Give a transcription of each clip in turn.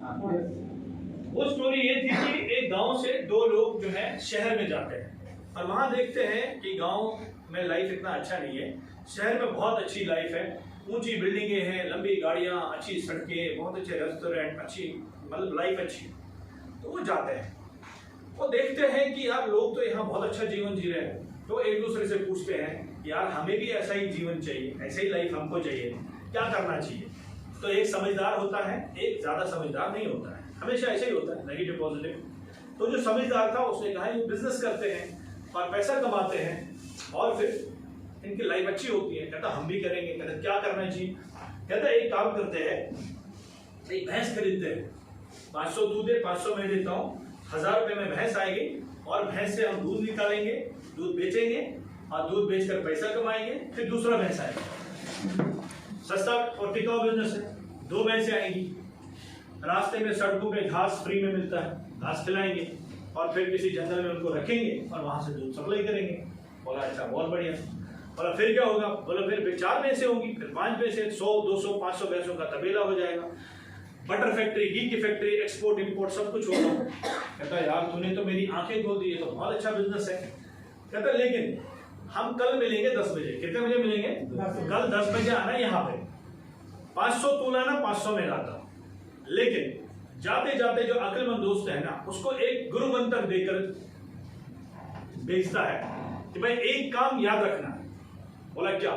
वो स्टोरी ये थी कि एक गांव से दो लोग जो है शहर में जाते हैं और वहां देखते हैं कि गांव में लाइफ इतना अच्छा नहीं है, शहर में बहुत अच्छी लाइफ है, ऊंची बिल्डिंगें हैं, लंबी गाड़ियां, अच्छी सड़कें, बहुत अच्छे रेस्टोरेंट, अच्छी मतलब लाइफ अच्छी। तो वो जाते हैं, वो देखते हैं कि यार लोग तो यहाँ बहुत अच्छा जीवन जी रहे हैं। तो एक दूसरे से पूछते हैं यार हमें भी ऐसा ही जीवन चाहिए, ऐसे ही लाइफ हमको चाहिए, क्या करना चाहिए। तो एक समझदार होता है, एक ज्यादा समझदार नहीं होता है, हमेशा ऐसे ही होता है, नेगेटिव पॉजिटिव। तो जो समझदार था उसने कहा ये बिजनेस करते हैं और पैसा कमाते हैं और फिर इनकी लाइफ अच्छी होती है। कहता हम भी करेंगे। कहता क्या करना चाहिए। कहता एक काम करते हैं, एक भैंस खरीदते हैं, 500 दूध है, 500 मैं देता हूँ, 1000 रुपये में भैंस आएगी और भैंस से हम दूध निकालेंगे, दूध बेचेंगे और दूध बेचकर पैसा कमाएंगे, फिर दूसरा भैंस आएगा। सस्ता और टिकाऊ बिजनेस है। 2 भैंसें आएंगी, रास्ते में सड़कों पे घास फ्री में मिलता है, घास खिलाएंगे और फिर किसी जंगल में उनको रखेंगे और वहां से दूध सप्लाई करेंगे। बोला अच्छा बहुत बढ़िया। बोला फिर क्या होगा। बोला फिर 4 भैंसें होंगी, फिर 5 भैंसें, 100, 200, 500 भैंसों का तबेला हो जाएगा। बटर फैक्ट्री, घी की फैक्ट्री, एक्सपोर्ट इंपोर्ट सब कुछ होगा। कहता यार तूने तो मेरी आंखें खोल दी, है तो बहुत अच्छा बिजनेस है। कहता लेकिन हम कल मिलेंगे 10 बजे। कितने बजे मिलेंगे। कल 10 बजे आना यहाँ पे, 500 तू लाना, 500 में लाता। लेकिन जाते जाते जो अक्लमंद दोस्त है ना, उसको एक गुरु मंत्र देकर भेजता है कि भाई एक काम याद रखना। बोला क्या।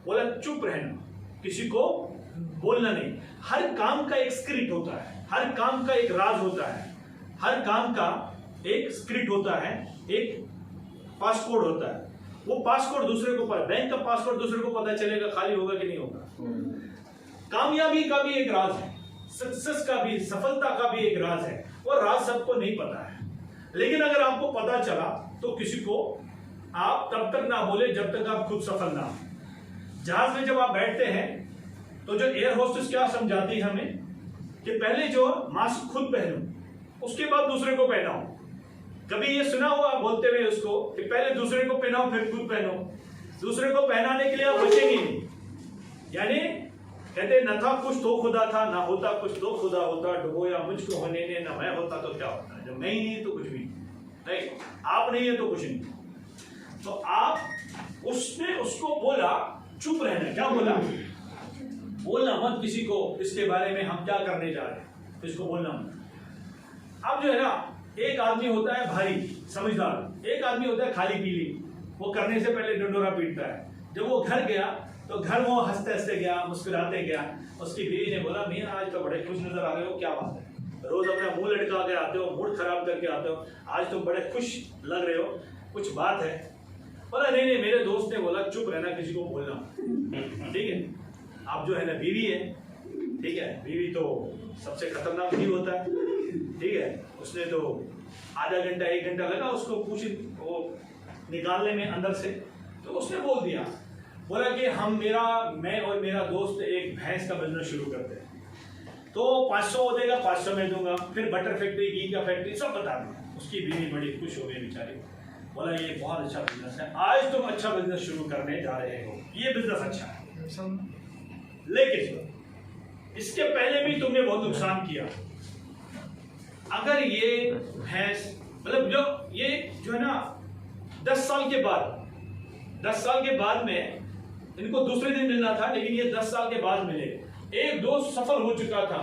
बोला चुप रहना, किसी को बोलना नहीं। हर काम का एक स्क्रिप्ट होता है, हर काम का एक राज होता है, हर काम का एक स्क्रिप्ट होता है, एक पासकोड होता है। वो पासकोड दूसरे को पता, बैंक का पासकोड दूसरे को पता चलेगा, खाली होगा कि नहीं होगा। कामयाबी का भी एक राज है, सक्सेस का भी, सफलता का भी एक राज है। वो राज सबको नहीं पता है, लेकिन अगर आपको पता चला तो किसी को आप तब तक ना बोले जब तक आप खुद सफल ना हो। जहाज में जब आप बैठते हैं तो जो एयर होस्टेस क्या समझाती है हमें कि पहले जो मास्क खुद पहनो, उसके बाद दूसरे को पहनाओ। कभी ये सुना हुआ बोलते हुए उसको कि पहले दूसरे को पहनाओ फिर खुद पहनो। दूसरे को पहनाने के लिए आप बचेंगे नहीं। यानी कहते न था कुछ तो खुदा था, ना होता कुछ तो खुदा होता, डुबोया मुझको होने ने, ना मैं होता तो क्या होता। जब मैं ही नहीं तो कुछ भी नहीं, आप नहीं है तो कुछ नहीं। तो आप उसने उसको बोला चुप रहना। क्या बोला। बोलना मत किसी को इसके बारे में हम क्या करने जा रहे हैं, इसको बोलना मत। अब जो है ना, एक आदमी होता है भारी समझदार, एक आदमी होता है खाली पीली, वो करने से पहले डंडोरा पीटता है। जब वो घर गया तो घर वो हंसते हंसते गया, मुस्कुराते गया। उसकी बीवी ने बोला मियां आज तो बड़े खुश नजर आ रहे हो, क्या बात है। रोज अपना मुंह लटका के आते हो, मूड खराब करके आते हो, आज तुम बड़े खुश लग रहे हो, कुछ बात है। बोला नहीं नहीं, मेरे दोस्त ने बोला चुप रहना, किसी को बोलना। ठीक है, आप जो है ना बीवी है, ठीक है, बीवी तो सबसे खतरनाक जीव होता है। ठीक है, उसने तो आधा घंटा 1 घंटा लगा उसको पूछ वो निकालने में अंदर से। तो उसने बोल दिया, बोला कि मैं और मेरा दोस्त एक भैंस का बिजनेस शुरू करते हैं, तो 500 हो देगा, 500 में दूंगा, फिर बटर फैक्ट्री, घी का फैक्ट्री सब बता दिया। उसकी बीवी बड़ी खुश हो गई बेचारी। बोला ये बहुत अच्छा बिजनेस है, आज तुम अच्छा बिजनेस शुरू करने जा रहे हो, ये बिजनेस अच्छा है, लेकिन इसके पहले भी तुमने बहुत नुकसान किया। अगर ये भैंस मतलब ये जो है ना 10 साल के बाद में इनको दूसरे दिन मिलना था, लेकिन ये 10 साल के बाद मिले। एक दोस्त सफल हो चुका था,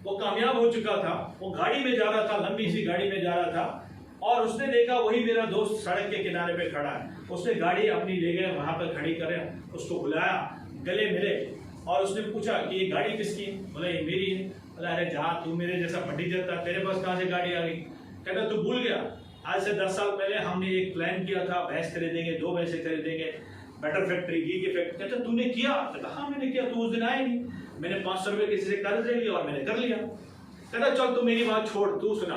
वो कामयाब हो चुका था, वो गाड़ी में जा रहा था, लंबी सी गाड़ी में जा रहा था और उसने देखा वही मेरा दोस्त सड़क के किनारे पे खड़ा है। उसने गाड़ी अपनी ले गए, वहां पर खड़ी करें, उसको बुलाया, गले मिले और उसने पूछा कि ये गाड़ी किसकी। बोला ये मेरी है। बोला अरे जहाँ तू मेरे जैसा फटीचर था, तेरे पास कहाँ से गाड़ी आ गई। कहता तू भूल गया, आज से 10 साल पहले हमने एक प्लान किया था, भैंस खरीदेंगे, 2 भैंसे खरीदेंगे, बटर फैक्ट्री, घी की फैक्ट्री। कहता तूने किया। कहता हाँ मैंने किया, तू उस दिन आया नहीं, मैंने 500 रुपये किसी से कर्ज ले लिया और मैंने कर लिया। कहता चल तू मेरी बात छोड़, तू सुना।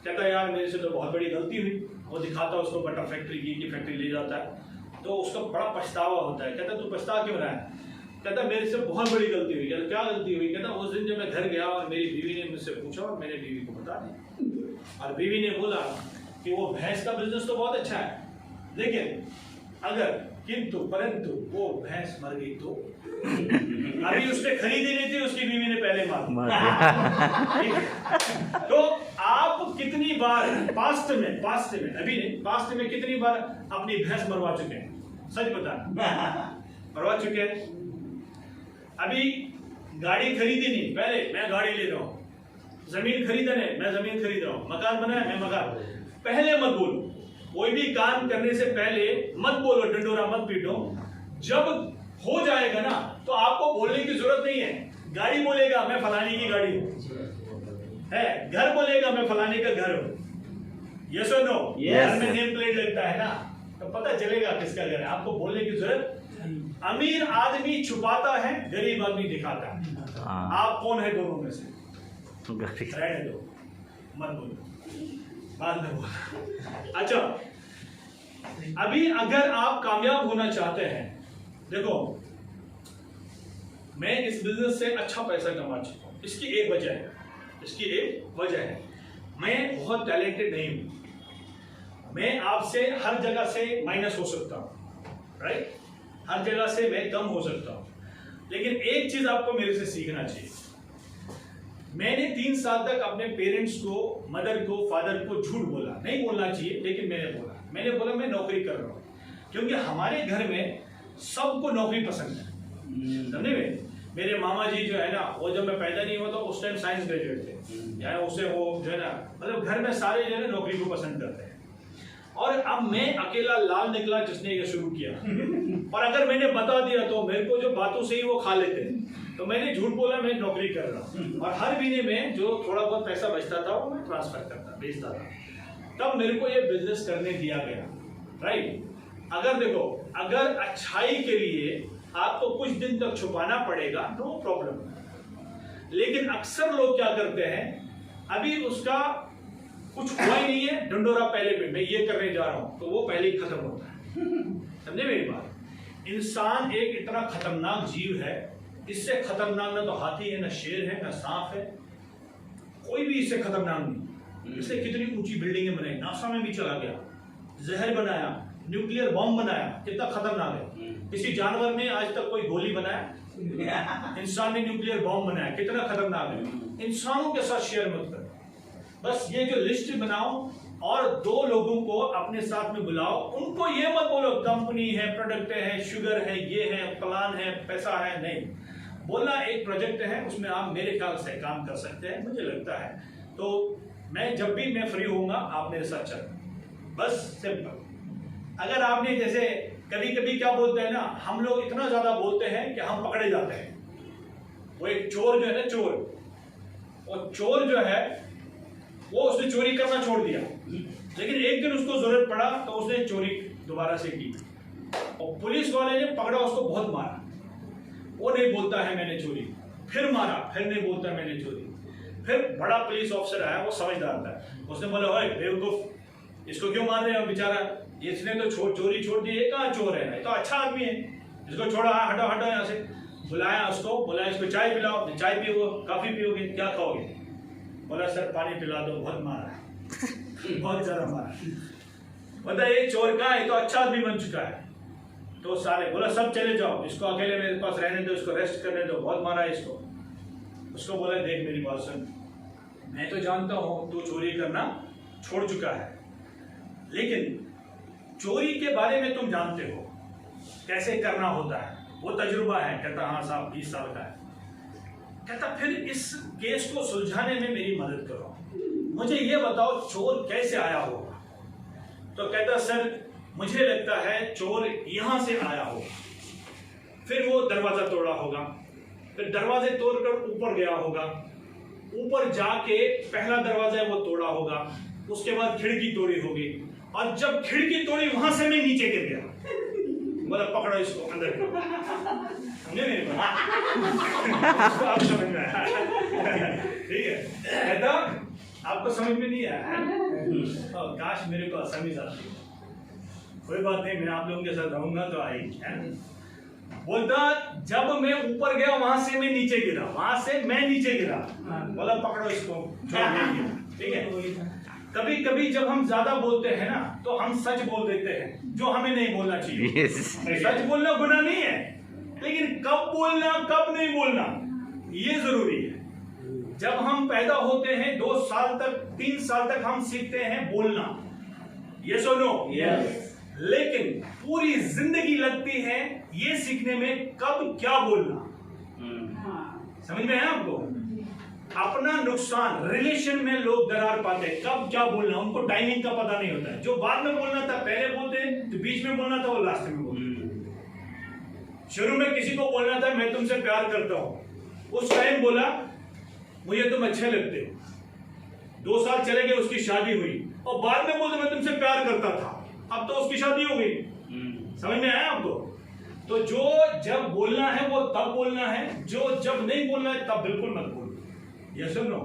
कहता यार मेरे से तो बहुत बड़ी गलती हुई। वो दिखाता उसको बटर फैक्ट्री, घी की फैक्ट्री ले जाता है तो उसका बड़ा पछतावा होता है। कहता तू पछता क्यों रहा है। कहता मेरे से बहुत बड़ी गलती हुई। कहता क्या गलती हुई। कहता उस दिन जब मैं घर गया और मेरी बीवी ने मुझसे पूछा और मैंने बीवी को बता दिया, और बीवी ने बोला कि वो भैंस का बिजनेस तो बहुत अच्छा है, लेकिन अगर किंतु परंतु वो भैंस मर गई तो अभी उसने खरीदी नहीं थी, उसकी बीवी ने पहले मार दिया। तो आप कितनी बार पास्ट में अभी नहीं, पास्ट में कितनी बार अपनी भैंस मरवा चुके हैं? सच बता, मरवा चुके हैं। अभी गाड़ी खरीदी नहीं, पहले मैं गाड़ी ले रहा हूँ, जमीन खरीदा नहीं, मैं जमीन खरीद रहा हूँ, मकान बनाया, मैं मकान। पहले मत बोलो, कोई भी काम करने से पहले मत बोलो, डंडोरा मत पीटो। जब हो जाएगा ना तो आपको बोलने की जरूरत नहीं है। गाड़ी बोलेगा मैं फलाने की गाड़ी हूं, है, घर बोलेगा मैं फलाने का घर हूं। यस और नो? घर में नेम प्लेट लगता है ना, तो पता चलेगा किसका घर है। आपको बोलने की जरूरत। अमीर आदमी छुपाता है, गरीब आदमी दिखाता है। आप कौन है दोनों में से? रहने दो, मत बोलो, बाद में बोलो। अच्छा, अभी अगर आप कामयाब होना चाहते हैं, देखो मैं इस बिजनेस से अच्छा पैसा कमा चुका हूं। इसकी एक वजह है, मैं बहुत टैलेंटेड नहीं हूं। मैं आपसे हर जगह से माइनस हो सकता हूं, राइट? हर जगह से मैं कम हो सकता हूं, लेकिन एक चीज आपको मेरे से सीखना चाहिए। मैंने 3 साल तक अपने पेरेंट्स को, मदर को, फादर को झूठ बोला। नहीं बोलना चाहिए, लेकिन मैंने बोला मैं नौकरी कर रहा हूँ, क्योंकि हमारे घर में सबको नौकरी पसंद है। समझे में? मेरे मामा जी जो है ना, वो जब मैं पैदा नहीं हुआ था उस टाइम साइंस ग्रेजुएट थे, यानी उससे वो जो है ना, मतलब घर में सारे जो है ना नौकरी को पसंद करते हैं। और अब मैं अकेला लाल निकला जिसने ये शुरू किया। और अगर मैंने बता दिया तो मेरे को जो बातों से ही वो खा लेते हैं, तो मैंने झूठ बोला मैं नौकरी कर रहा हूँ। और हर महीने में जो थोड़ा बहुत पैसा बचता था वो मैं ट्रांसफर करता, भेजता था। तब मेरे को ये बिजनेस करने दिया गया, राइट? अगर देखो, अगर अच्छाई के लिए आपको कुछ दिन तक छुपाना पड़ेगा, नो प्रॉब्लम। लेकिन अक्सर लोग क्या करते हैं, अभी उसका कुछ हुआ ही नहीं है, डंडोरा पहले पे मैं ये करने जा रहा हूं, तो वो पहले ही खत्म होता है। समझे मेरी बात? इंसान एक इतना खतरनाक जीव है, इससे खतरनाक ना तो हाथी है, ना शेर है, ना सांप है, कोई भी इससे खतरनाक नहीं। इससे कितनी ऊंची बिल्डिंगें बनाई, नासा में भी चला गया, जहर बनाया, न्यूक्लियर बॉम्ब बनाया, कितना खतरनाक है। किसी जानवर ने आज तक कोई गोली बनाया? इंसान ने न्यूक्लियर बॉम्ब बनाया, कितना खतरनाक है। इंसानों के साथ शेयर मत करो। बस ये जो लिस्ट बनाओ और 2 लोगों को अपने साथ में बुलाओ, उनको ये मत बोलो कंपनी है, प्रोडक्ट है, शुगर है, ये है, प्लान है, पैसा है। नहीं बोलना, एक प्रोजेक्ट है, उसमें आप मेरे ख्याल से काम कर सकते हैं, मुझे लगता है। तो मैं जब भी मैं फ्री होऊंगा आप मेरे साथ चल, बस सिंपल। अगर आपने जैसे कभी कभी क्या बोलते हैं ना, हम लोग इतना ज्यादा बोलते हैं कि हम पकड़े जाते हैं। वो एक चोर जो है ना, चोर जो है वो उसने चोरी करना छोड़ दिया, लेकिन एक दिन उसको जरूरत पड़ा तो उसने चोरी दोबारा से की, और पुलिस वाले ने पकड़ा, उसको बहुत मारा। वो नहीं बोलता है मैंने चोरी, फिर मारा, फिर नहीं बोलता मैंने चोरी। फिर बड़ा पुलिस ऑफिसर आया, वो समझदार था, उसने बोला ओए बेवकूफ, इसको क्यों मार रहे हो बेचारा, इसने तो चोरी छोड़ दी, ये कहाँ चोर है, ये तो अच्छा आदमी है, इसको छोड़ो, हटो हटो यहाँ से। बुलाया उसको, बोला इसको चाय पिलाओ, चाय पियो, कॉफी पियोगे, क्या खाओगे? बोला सर पानी पिला दो, बहुत मारा है, बहुत ज्यादा मारा है। बोला ये चोर का है, तो अच्छा आदमी बन चुका है। तो सारे बोला सब चले जाओ, इसको अकेले मेरे पास रहने दो, इसको रेस्ट करने दो, बहुत मारा है इसको। उसको बोला देख मेरी बात सुन, मैं तो जानता हूँ तू चोरी करना छोड़ चुका है, लेकिन चोरी के बारे में तुम जानते हो कैसे करना होता है, वो तजुर्बा है। कहता हाँ साहब 20 साल का है। कहता फिर इस केस को सुलझाने में मेरी मदद करो, मुझे ये बताओ चोर कैसे आया होगा। तो कहता सर मुझे लगता है चोर यहां से आया होगा, फिर वो दरवाजा तोड़ा होगा, फिर दरवाजे तोड़कर ऊपर गया होगा, ऊपर जाके पहला दरवाजा है वो तोड़ा होगा, उसके बाद खिड़की तोड़ी होगी, और जब खिड़की तोड़ी वहां से मैं नीचे गिर गया। बोला पकड़ो इसको अंदर करो। समझे मेरी बात? आप समझ में आया? ठीक है, कहता आपको समझ में नहीं आया? काश मेरे को असमीज आती। कोई बात नहीं, मैं आप लोगों के साथ रहूंगा तो आई। बोलता जब मैं ऊपर गया वहां से मैं नीचे गिरा, वहां से मैं नीचे गिरा। बोला पकड़ो इसको, ठीक है। कभी कभी जब हम ज्यादा बोलते हैं ना तो हम सच बोल देते हैं जो हमें नहीं बोलना चाहिए। सच बोलना गुनाह नहीं है, लेकिन कब बोलना कब नहीं बोलना ये जरूरी है। जब हम पैदा होते हैं 2 साल तक 3 साल तक हम सीखते हैं बोलना, यस और नो, लेकिन पूरी जिंदगी लगती है ये सीखने में कब क्या बोलना। समझ में है आपको? अपना नुकसान, रिलेशन में लोग दरार पाते हैं, कब क्या बोलना उनको टाइमिंग का पता नहीं होता है। जो बाद में बोलना था पहले बोलते, जो बीच में बोलना था वो लास्ट में बोलते। शुरू में किसी को बोलना था मैं तुमसे प्यार करता हूं, उस टाइम बोला मुझे तुम अच्छे लगते हो, 2 साल चले गए उसकी शादी हुई, और बाद में बोलते मैं तुमसे प्यार करता था, अब तो उसकी शादी हो गई। समझ में आया आपको? तो जो जब बोलना है वो तब बोलना है, जो जब नहीं बोलना है तब बिल्कुल मत बोलो। यस और नो?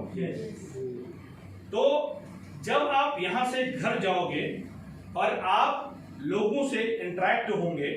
तो जब आप यहां से घर जाओगे और आप लोगों से इंटरेक्ट होंगे